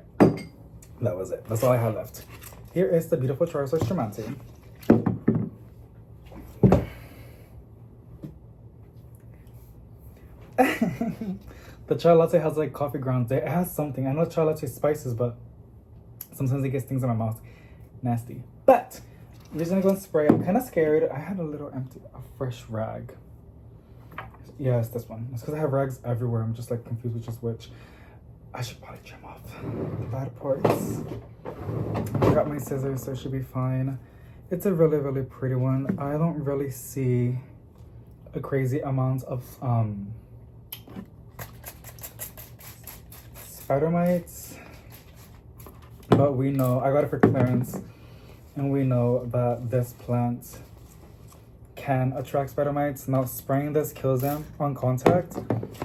that was it. That's all I have left. Here is the beautiful Triostar Stromanthe. The chai latte has like coffee grounds. It has something. I know chai latte spices, but sometimes it gets things in my mouth. Nasty. But I'm just gonna go and spray. I'm kind of scared. I had a fresh rag. Yeah, it's this one. It's because I have rags everywhere. I'm just like confused which is which. I should probably trim off the bad parts. I got my scissors, so it should be fine. It's a really, really pretty one. I don't really see a crazy amount of spider mites, but we know, I got it for clearance, and we know that this plant can attract spider mites. Now spraying this kills them on contact,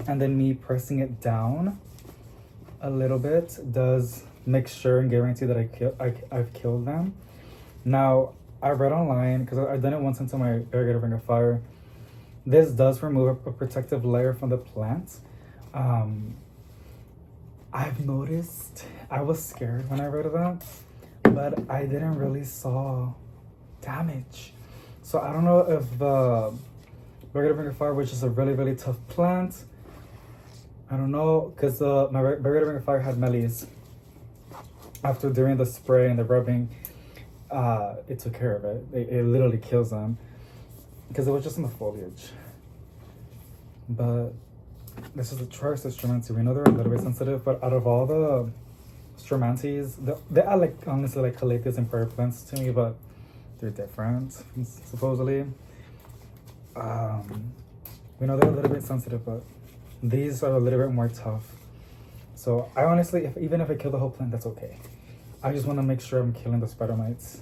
and then me pressing it down a little bit does make sure and guarantee that I've killed them. Now I read online, because I've done it once into my variegated ring of fire, this does remove a protective layer from the plant. I've noticed, I was scared when I read that, but I didn't really saw damage. So I don't know if the variegated ring of fire, which is a really, really tough plant, I don't know, because my variegated ring of fire had melis. After doing the spray and the rubbing, it took care of it. It literally kills them, because it was just in the foliage. But this is a Triostar Stromanthe. We know they're a little bit sensitive, but out of all the Stromanthes, they are like, honestly, like calatheas and prayer plants to me, but they're different, supposedly. We know they're a little bit sensitive, but these are a little bit more tough. So I honestly, even if I kill the whole plant, that's okay. I just want to make sure I'm killing the spider mites.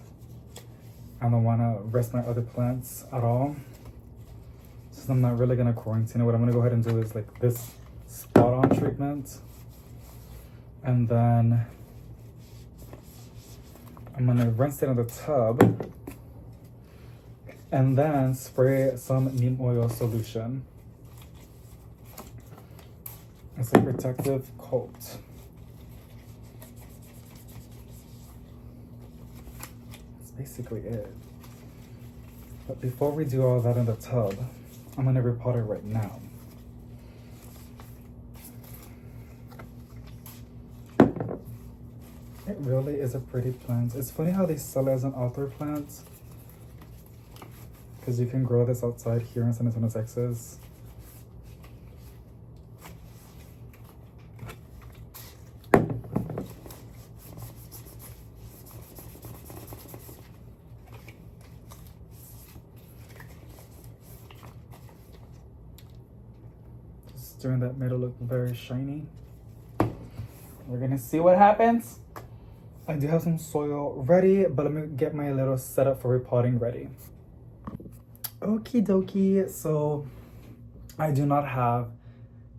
I don't want to risk my other plants at all. So I'm not really going to quarantine it. What I'm going to go ahead and do is like this spot-on treatment. And then I'm going to rinse it in the tub. And then spray some neem oil solution. It's a protective coat. That's basically it. But before we do all that in the tub, I'm gonna repot it right now. It really is a pretty plant. It's funny how they sell it as an outdoor plant, because you can grow this outside here in San Antonio, Texas. Just doing that made it look very shiny. We're gonna see what happens. I do have some soil ready, but let me get my little setup for repotting ready. Okie dokie. So I do not have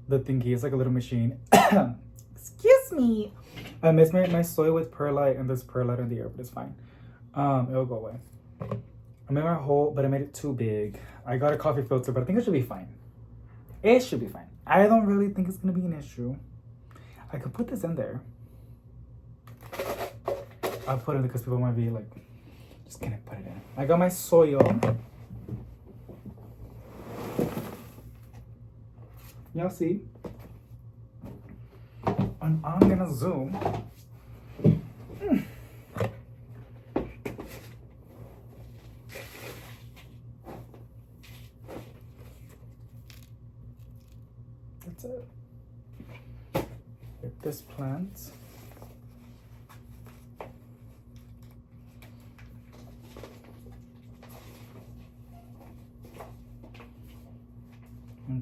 the thingy. It's like a little machine. Excuse me. I mixed my soil with perlite, and there's perlite in the air, but it's fine. It'll go away. I made my hole, but I made it too big. I got a coffee filter, but I think it should be fine. It should be fine. I don't really think it's gonna be an issue. I could put this in there. I'll put it because people might be like, just gonna put it in. I got my soil. Y'all see? And I'm gonna zoom. That's it. Get this plant.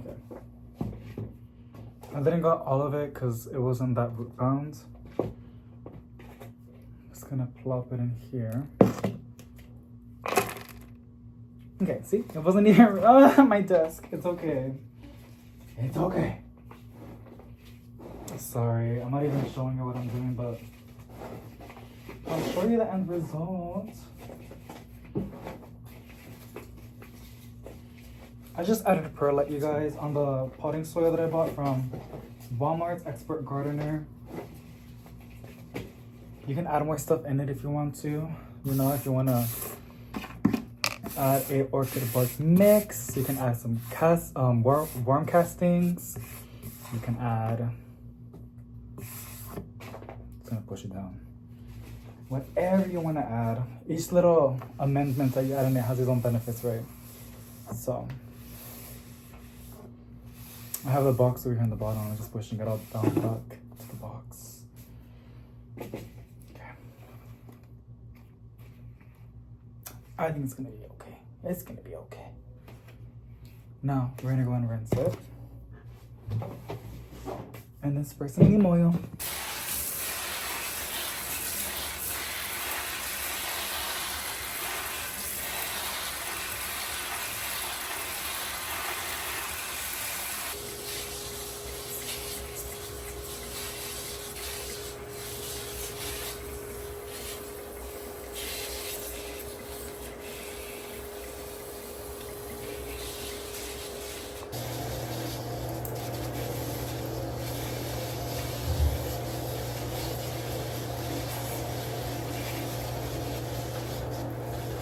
Okay. I didn't got all of it because it wasn't that root bound. Just gonna plop it in here. Okay, see? It wasn't even my desk. It's okay. It's okay. Sorry, I'm not even showing you what I'm doing, but I'll show you the end result. I just added perlite, you guys, on the potting soil that I bought from Walmart's Expert Gardener. You can add more stuff in it if you want to. You know, if you want to add a orchid bark mix, you can add some worm castings. You can add, it's gonna push it down. Whatever you want to add. Each little amendment that you add in it has its own benefits, right? So I have the box over here on the bottom. I'm just pushing it all down back to the box. Okay. I think it's gonna be okay. It's gonna be okay. Now we're gonna go and rinse it. And then spray some neem oil.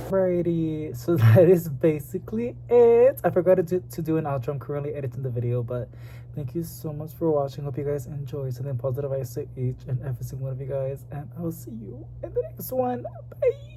Alrighty, so that is basically it. I forgot to do an outro. I'm currently editing the video, but thank you so much for watching. Hope you guys enjoy. Something positive I say each and every single one of you guys, and I'll see you in the next one. Bye.